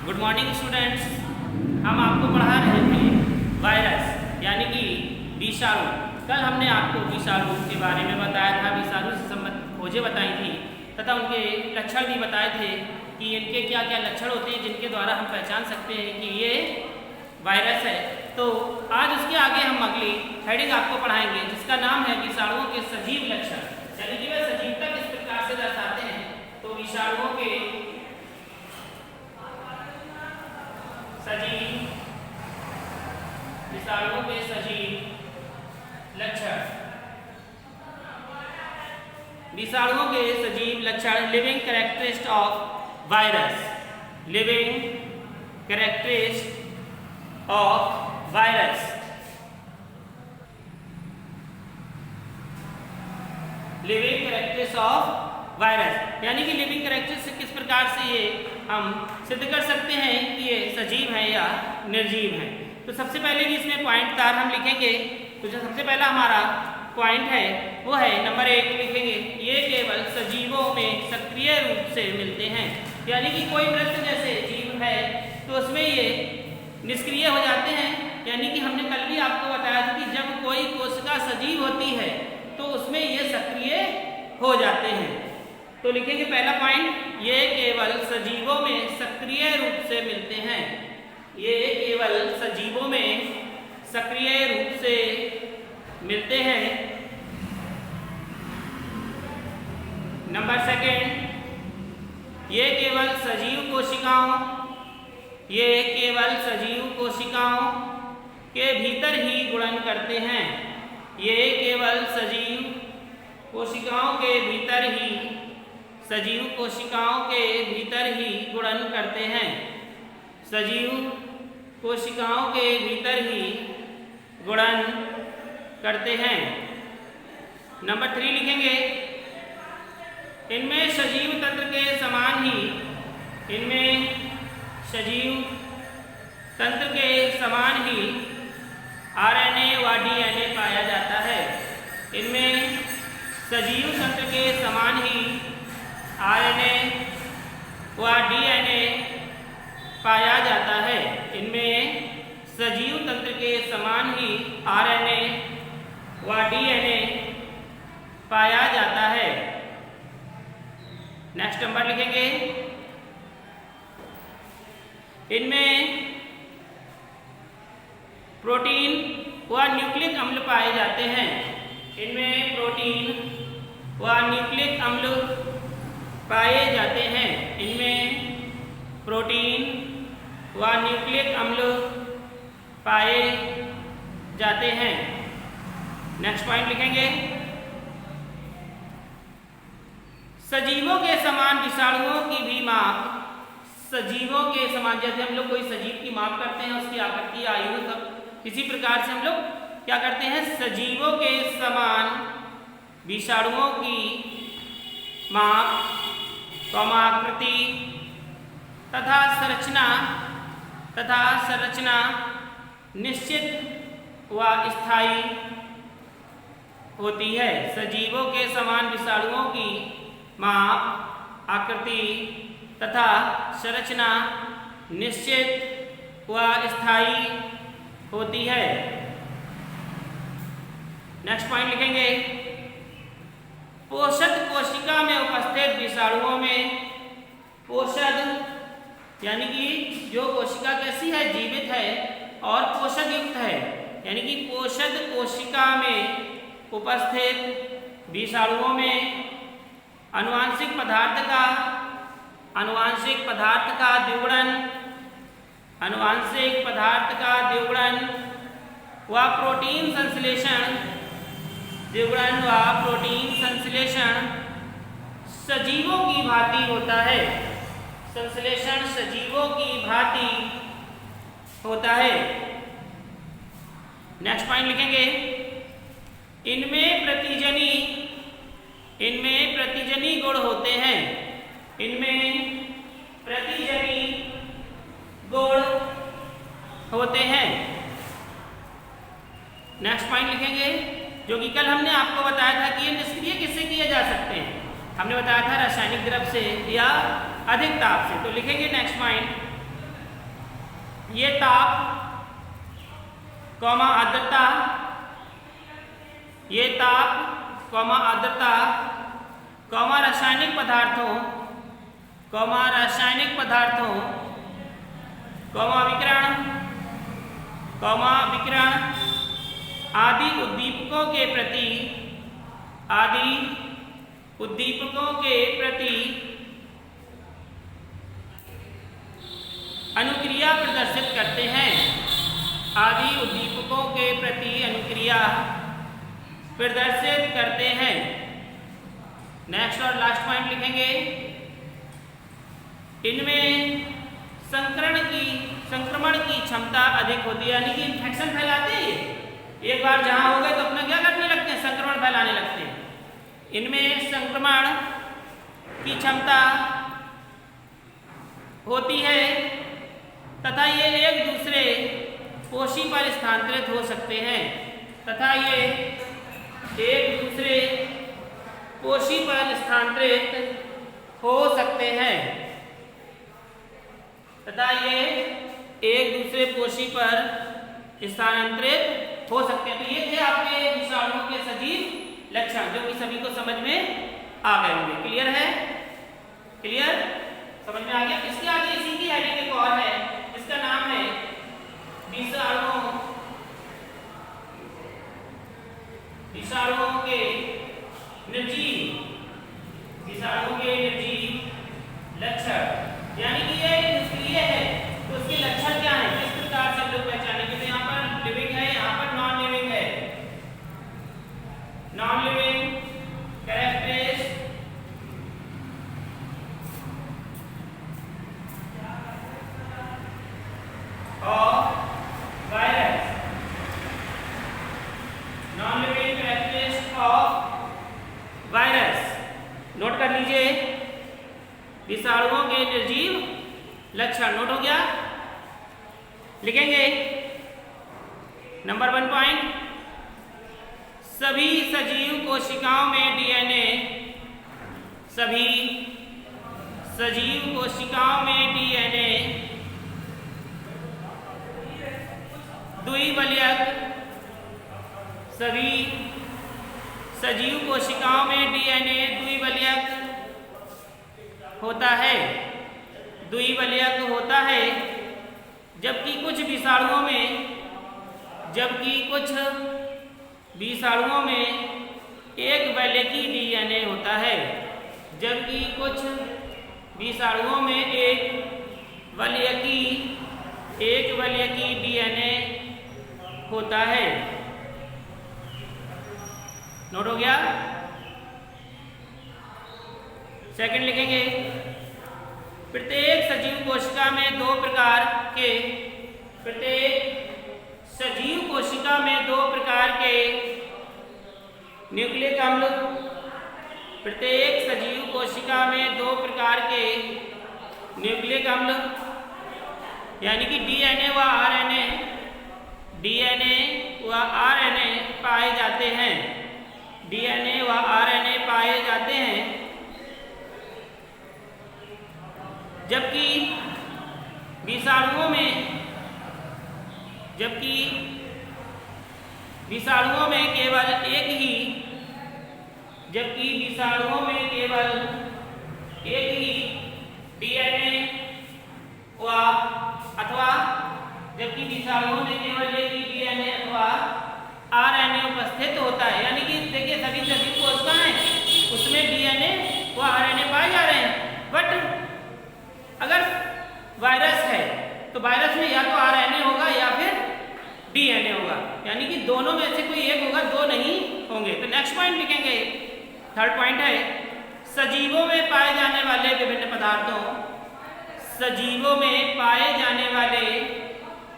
Good morning students. हम आपको पढ़ा रहे थे वायरस यानी कि विषाणु। कल हमने आपको विषाणु के बारे में बताया था, विषाणु से संबंधित खोजें बताई थी तथा उनके लक्षण भी बताए थे कि इनके क्या क्या लक्षण होते हैं जिनके द्वारा हम पहचान सकते हैं कि ये वायरस है। तो आज उसके आगे हम अगली हेडिंग आपको पढ़ाएंगे जिसका नाम है विषाणुओं के सजीव लक्षण, यानी कि वे सजीवता किस प्रकार से दर्शाते हैं। तो विषाणुओं के सजीव लक्षण, विषाणुओं के सजीव लक्षण, living characteristics of virus, living characteristics of virus, living characteristics of virus, यानी कि लिविंग कैरेक्टरिस्टिक्स किस प्रकार से ये हम सिद्ध कर सकते हैं कि ये सजीव है या निर्जीव है। तो सबसे पहले भी इसमें पॉइंट तार हम लिखेंगे। तो जो सबसे पहला हमारा पॉइंट है वो है नंबर 1 लिखेंगे, ये केवल सजीवों में सक्रिय रूप से मिलते हैं, यानी कि कोई मृत जैसे जीव है तो उसमें ये निष्क्रिय हो जाते हैं। यानी कि हमने कल भी आपको बताया था कि जब कोई कोशिका सजीव होती है तो उसमें ये सक्रिय हो जाते हैं। तो लिखेंगे पहला पॉइंट, ये केवल सजीवों में सक्रिय रूप से मिलते हैं, ये केवल सजीवों में सक्रिय रूप से मिलते हैं। नंबर 2, ये केवल सजीव कोशिकाओं के भीतर ही गुणन करते हैं, ये केवल सजीव कोशिकाओं के भीतर ही गुणन करते हैं, सजीव कोशिकाओं के भीतर ही गुणन करते हैं। नंबर 3 लिखेंगे, इनमें सजीव तंत्र के समान ही आरएनए व डीएनए पाया जाता है, इनमें सजीव तंत्र के समान ही आरएनए व डीएनए पाया जाता है, इनमें सजीव तंत्र के समान ही आरएनए व डीएनए पाया जाता है। नेक्स्ट नंबर लिखेंगे, इनमें प्रोटीन व न्यूक्लिक अम्ल पाए जाते हैं, इनमें प्रोटीन व न्यूक्लिक अम्ल पाए जाते हैं, इनमें प्रोटीन व न्यूक्लिक अम्ल पाए जाते हैं। नेक्स्ट पॉइंट लिखेंगे, सजीवों के समान विषाणुओं की भी माप, सजीवों के समान जैसे हम लोग कोई सजीव की माप करते हैं, उसकी आकृति, आयु, सब इसी प्रकार से हम लोग क्या करते हैं, सजीवों के समान विषाणुओं की माप, आकृति तथा संरचना निश्चित व स्थायी होती है। सजीवों के समान विषाणुओं की माप, आकृति तथा संरचना निश्चित व स्थायी होती है। नेक्स्ट पॉइंट लिखेंगे, पोषक कोशिका में उपस्थित विषाणुओं में, पोषक यानी कि जो कोशिका कैसी है, जीवित है और पोषक युक्त है, यानी कि पोषक कोशिका में उपस्थित विषाणुओं में आनुवांशिक पदार्थ का द्विगुणन व प्रोटीन संश्लेषण सजीवों की भांति होता है, संश्लेषण सजीवों की भांति होता है। नेक्स्ट पॉइंट लिखेंगे, इनमें प्रतिजनी गुण होते हैं, इनमें प्रतिजनी गुण होते हैं। नेक्स्ट पॉइंट लिखेंगे, जो कि कल हमने आपको बताया था कि ये निष्क्रिय किससे किए जा सकते हैं। हमने बताया था रासायनिक द्रव से या अधिक ताप से। तो लिखेंगे नेक्स्ट पॉइंट, ये ताप कौमा आर्द्रता, ये ताप कौमा आर्द्रता कौमा रासायनिक पदार्थों कौमा विकिरण आदि उद्दीपकों के प्रति अनुक्रिया प्रदर्शित करते हैं। आदि उद्दीपकों के प्रति अनुक्रिया प्रदर्शित करते हैं। नेक्स्ट और लास्ट पॉइंट लिखेंगे, इनमें संक्रमण की क्षमता अधिक होती है, यानी कि इन्फेक्शन फैलाते हैं। ये एक बार जहां हो गए तो अपना क्या करने लगते हैं, संक्रमण फैलाने लगते हैं। इनमें संक्रमण की क्षमता होती है तथा ये एक दूसरे पोषी पर स्थानांतरित हो सकते हैं तो ये थे आपके विषाणुओं के सजीव लक्षण, जो कि सभी को समझ में आ गए होंगे। क्लियर है? क्लियर समझ में आ गया? इसके आगे इसी की हेडिंग एक और है, इसका नाम है विषाणुओं के निर्जीव लक्षण। यानी कि ये निष्क्रिय है तो उसके लक्षण क्या है, किस प्रकार से हम लोग पहचानेंगे। तो यहाँ पर लिविंग है, यहाँ पर नॉन लिविंग है। Non living characteristics of virus, non living characteristics of virus. Note कर लीजिए, विषाणुओं के निर्जीव लक्षण। नोट हो गया? लिखेंगे नंबर 1 पॉइंट, सभी सजीव कोशिकाओं में डीएनए द्विबलीयक, सभी सजीव कोशिकाओं में डीएनए द्विबलीयक होता है, जबकि कुछ विषाणुओं में एक बलीयकी डीएनए होता है, जबकि कुछ विषाणुओं में एक बलीयकी डीएनए होता है। नोट हो गया? सेकंड लिखेंगे, प्रत्येक सजीव कोशिका में दो प्रकार के न्यूक्लिक अम्ल, यानी कि डीएनए व आरएनए पाए जाते हैं, जबकि विषाणुओं में केवल एक ही डीएनए अथवा आरएनए उपस्थित होता है। यानी कि देखिए, सभी कोशिकाएं हैं, उसमें डीएनए व आरएनए पाए जा रहे हैं। बट अगर वायरस है तो वायरस में या तो आरएनए होगा या फिर डीएनए होगा, यानी कि दोनों में से कोई एक होगा, दो नहीं होंगे। तो नेक्स्ट पॉइंट लिखेंगे, थर्ड पॉइंट है, सजीवों में पाए जाने वाले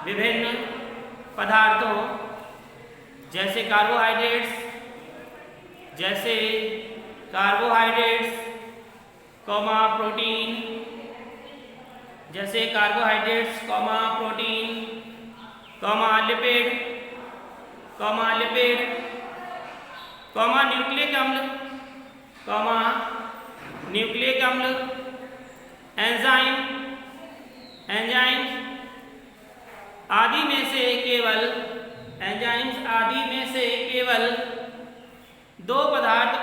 विभिन्न पदार्थों जैसे कार्बोहाइड्रेट्स, प्रोटीन, लिपिड, न्यूक्लिक अम्ल, एंजाइम केवल एंजाइम्स आदि में से केवल दो पदार्थ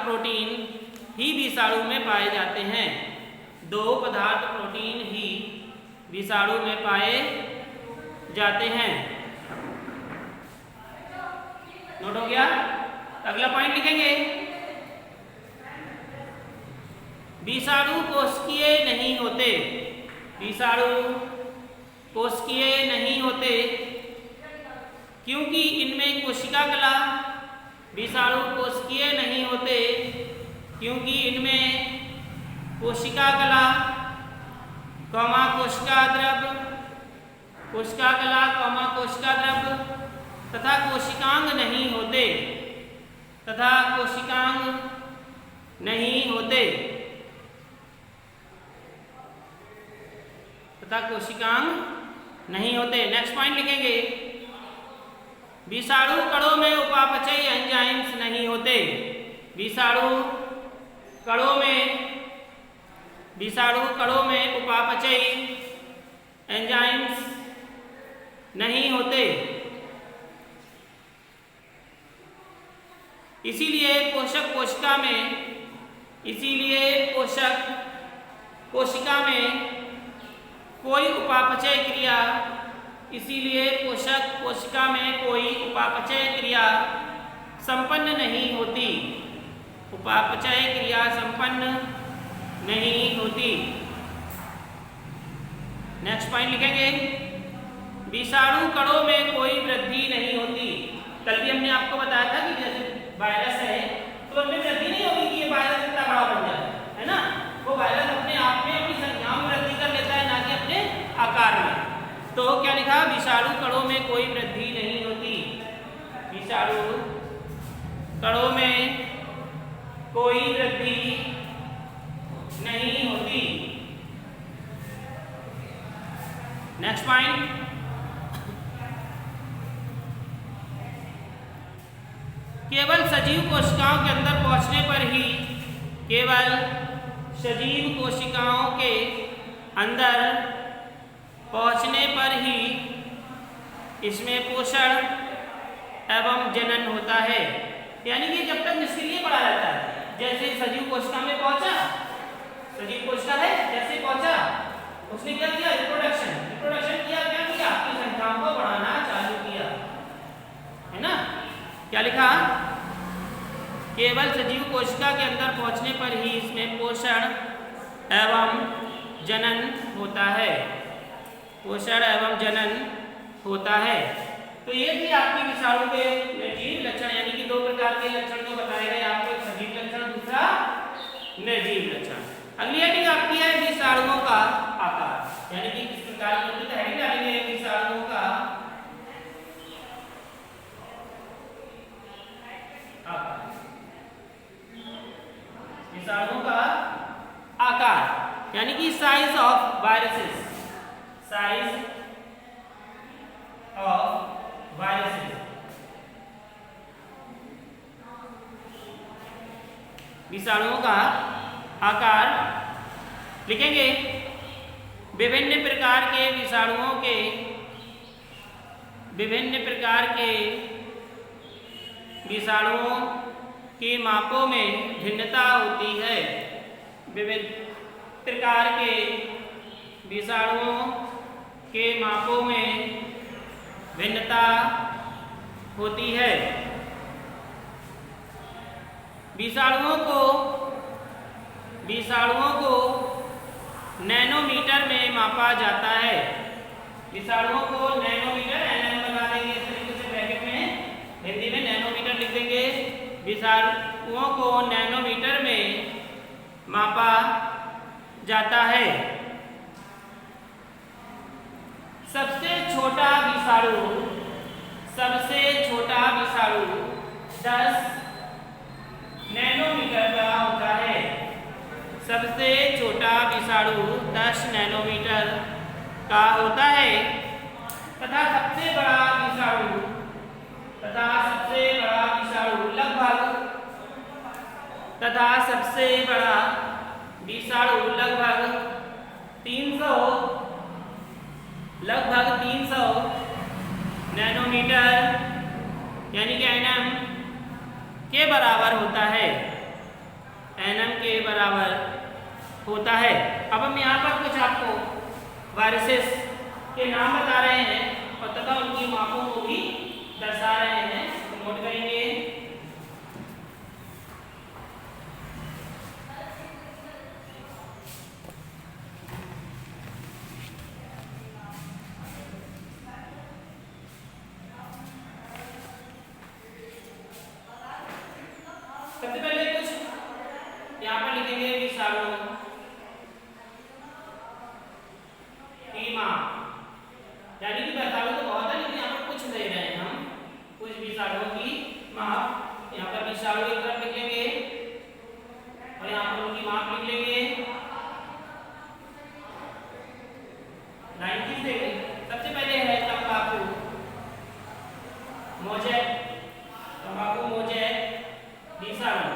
प्रोटीन ही विषाणु में पाए जाते हैं। दो पदार्थ प्रोटीन ही विषाणु में पाए जाते हैं। नोट हो गया? अगला पॉइंट लिखेंगे, विषाणु कोशिकीय नहीं होते। विषाणु कोशिकीय नहीं होते क्योंकि इनमें कोशिका कला। विषाणु कोशिकीय नहीं होते क्योंकि इनमें कोशिका कला, कोशिका द्रव, कोशिका कला, कोशिका द्रव तथा कोशिकांग नहीं होते, तथा कोशिकांग नहीं होते, तथा कोशिकांग नहीं होते। नेक्स्ट पॉइंट लिखेंगे, विषाणु कणों में उपापचयी एंजाइम्स नहीं होते। विषाणु कणों में उपापचयी एंजाइम्स नहीं होते। इसीलिए पोषक कोशिका में कोई उपापचय क्रिया संपन्न नहीं होती। उपापचय क्रिया संपन्न नहीं होती। नेक्स्ट पॉइंट लिखेंगे, विषाणु कणों में कोई वृद्धि नहीं होती। कल भी हमने आपको बताया था कि जैसे वायरस है तो उनमें वृद्धि नहीं होगी कि ये वायरस इतना बड़ा बन जाए, है ना। वो वायरस अपने आप में अपनी संख्याओं में वृद्धि कर लेता है, ना कि अपने आकार में। तो क्या लिखा, विषाणु कणों में कोई वृद्धि नहीं होती। विषाणु कणों में कोई वृद्धि नहीं होती। नेक्स्ट पॉइंट, केवल सजीव कोशिकाओं के अंदर पहुंचने पर ही, केवल सजीव कोशिकाओं के अंदर पहुंचने पर ही इसमें पोषण एवं जनन होता है। यानी कि जब तक निष्क्रिय पड़ा रहता है, जैसे सजीव कोशिका में पहुंचा, सजीव कोशिका है जैसे पहुंचा, उसने क्या किया, रिप्रोडक्शन किया। क्या किया, अपनी संख्याओं को बढ़ाना चालू किया, है ना। क्या लिखा, केवल सजीव कोशिका के अंदर पहुंचने पर ही इसमें पोषण एवं जनन होता है। पोषण एवं जनन होता है। तो ये थी आपकी विषाणु के निर्जीव लक्षण, यानी कि दो प्रकार के लक्षण जो बताए गए आपको, एक सजीव लक्षण, दूसरा निर्जीव लक्षण। अगली हेडिंग आपकी है विषाणुओं का आकार, यानी कि किस प्रकार की हेडिंग डालेंगे, विषाणुओं का आकार। विषाणुओं का आकार यानी कि size of viruses, size of viruses. विषाणुओं का आकार लिखेंगे, विभिन्न प्रकार के विषाणुओं के, विभिन्न प्रकार के विषाणुओं के मापों में भिन्नता होती है। विभिन्न प्रकार के विषाणुओं के मापों में भिन्नता होती है। विषाणुओं को नैनोमीटर में मापा जाता है। विषाणुओं को नैनोमीटर, एनएम लगा देंगे इस तरीके से ब्रैकेट में, हिंदी में नैनोमीटर लिख देंगे। विषाणुओं को नैनोमीटर में मापा जाता है। सबसे छोटा विषाणु 10 नैनोमीटर का होता है। सबसे छोटा विषाणु 10 नैनोमीटर का होता है तथा सबसे बड़ा विषाणु लगभग 300 लगभग 300 नैनोमीटर यानी कि nm के बराबर होता है, nm के बराबर होता है। अब हम यहाँ पर कुछ आपको वायरसेस के नाम बता रहे हैं और तथा उनकी मापों को भी दर्शा रहे हैं, नोट करेंगे। सबसे पहले कुछ यहाँ पर लिखेंगे विषाणु की माप, यानी कि विषाणु तो बहुत है लेकिन यहाँ पर कुछ दे रहे हैं हम, कुछ विषाणुओं की माप। यहाँ पर विषाणु एक तरफ लिख लेंगे और यहाँ पर उनकी माप लिख लेंगे। 90 से सबसे पहले है तंबाकू मोजेक, तंबाकू मोजेक विषाणु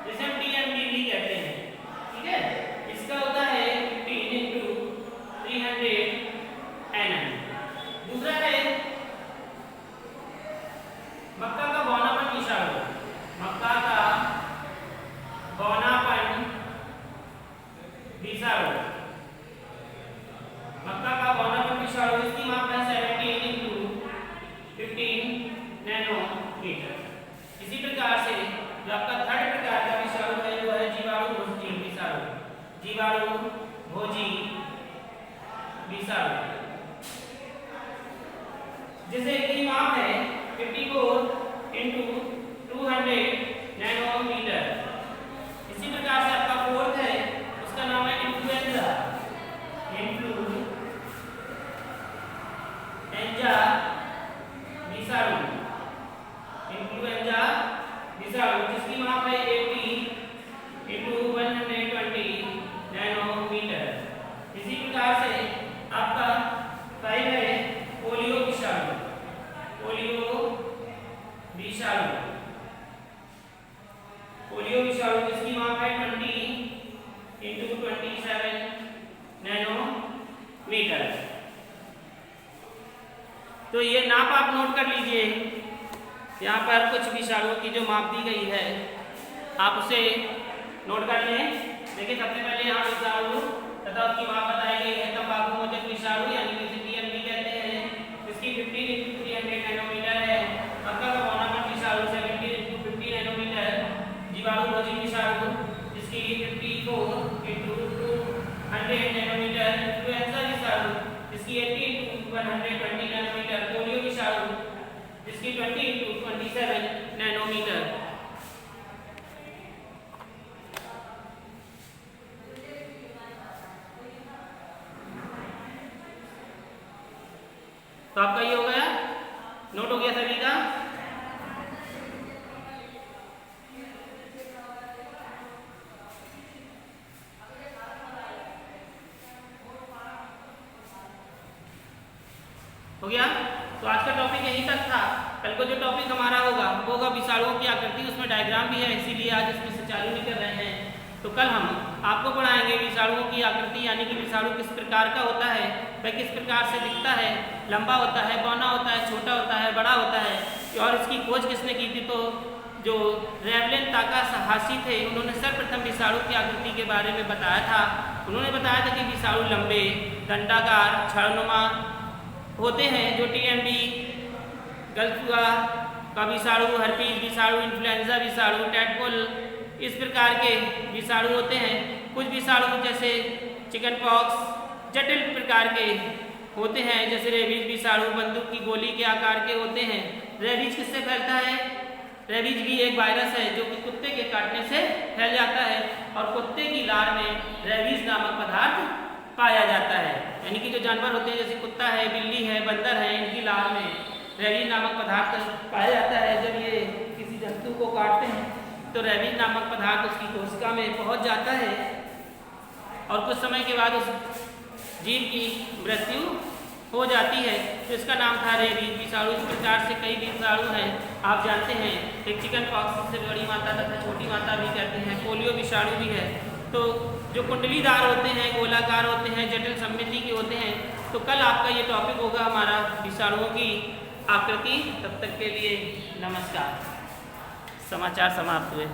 जिसे हम TMB भी कहते हैं, ठीक है। इसका होता है 15 × 300 nm। दूसरा है मक्का का बौनापन विषाणु, मक्का का बौनापन विषाणु, मक्का का बौनापन विषाणु, इसकी माप है 17 × 15 नैनोमीटर। इसी प्रकार से जो आपका थर्ड प्रकार का विषाणु है वो है जीवाणु भोजी विषाणु, जीवाणु भोजी विषाणु, जिसे की माप है 54 × 200 नैनोमीटर। इसी प्रकार से आपका फोर्थ है, उसका नाम है इन्फ्लुएंजा, इन्फ्लुएंजा विषाणु, इन्फ्लुएंजा विषाणु, जिसकी माप है 80 × 120 नैनोमीटर। इसी प्रकार से आपका 5 है पोलियो विषाणु, पोलियो विषाणु, पोलियो विषाणु, जिसकी माप है 20 × 27 नैनोमीटर। तो ये नाप आप नोट कर लीजिए। यहाँ पर कुछ विषाणुओं की जो माप दी गई है आप उसे नोट कर लें। देखिए सबसे पहले यहाँ विषाणु तथा उसकी माप बताई गई है। तंबाकू मोचक विषाणु यानी कि TMB कहते हैं, इसकी 15 × 300 नैनोमीटर है। मक्का का बौनापन विषाणु 70 × 50 नैनोमीटर। जीवाणु भोजी विषाणु जिसकी 54 × 200 नैनोमीटर। इन्फ्लुएंजा विषाणु जिसकी 80 × 120 नैनोमीटर। पोलियो विषाणु जिसकी 20 × 27 नैनोमीटर। तो आपका ये हो गया, नोट हो गया सभी का। हो गया। तो आज का टॉपिक यहीं तक था। कल को जो टॉपिक हमारा होगा वो होगा विषाणुओं की आकृति, उसमें डायग्राम भी है, इसीलिए आज इसमें से चालू नहीं कर रहे हैं। तो कल हम आपको पढ़ाएंगे विषाणुओं की आकृति, यानी कि विषाणु किस प्रकार का होता है, वह किस प्रकार से दिखता है, लंबा होता है, बौना होता है, छोटा होता है, बड़ा होता है, और इसकी खोज किसने की थी। तो जो रेवलेन ताकाहाशी थे उन्होंने सर्वप्रथम विषाणु की आकृति के बारे में बताया था। उन्होंने बताया था कि विषाणु लंबे, दंडाकार, छड़नुमा होते हैं, जो TMB, गलफुआ का विषाणु, हर्पीज विषाणु, इन्फ्लुएंजा विषाणु, टैडपोल, इस प्रकार के विषाणु होते हैं। कुछ विषाणु जैसे चिकन पॉक्स जटिल प्रकार के होते हैं, जैसे रेबीज विषाणु बंदूक की गोली के आकार के होते हैं। रेबीज किससे फैलता है? रेबीज भी एक वायरस है जो कि कुत्ते के काटने से फैल जाता है, और कुत्ते की लार में रेबीज नामक पदार्थ पाया जाता है। यानी कि जो जानवर होते हैं जैसे कुत्ता है, बिल्ली है, बंदर है, इनकी लार में रेबीज नामक पदार्थ पाया जाता है। जब ये किसी जंतु को काटते हैं तो रेबीज नामक पदार्थ उसकी कोशिका में पहुंच जाता है और कुछ समय के बाद उस जीव की मृत्यु हो जाती है। तो इसका नाम था रेबीज विषाणु। इस प्रकार से कई विषाणु हैं, आप जानते हैं। एक चिकन पॉक्स से बड़ी माता तथा छोटी माता भी कहते हैं। पोलियो विषाणु भी है, तो जो कुंडलीदार होते हैं, गोलाकार होते हैं, जटिल सममिति के होते हैं। तो कल आपका ये टॉपिक होगा हमारा विषाणुओं की आकृति। तब तक के लिए नमस्कार। समाचार समाप्त हुए।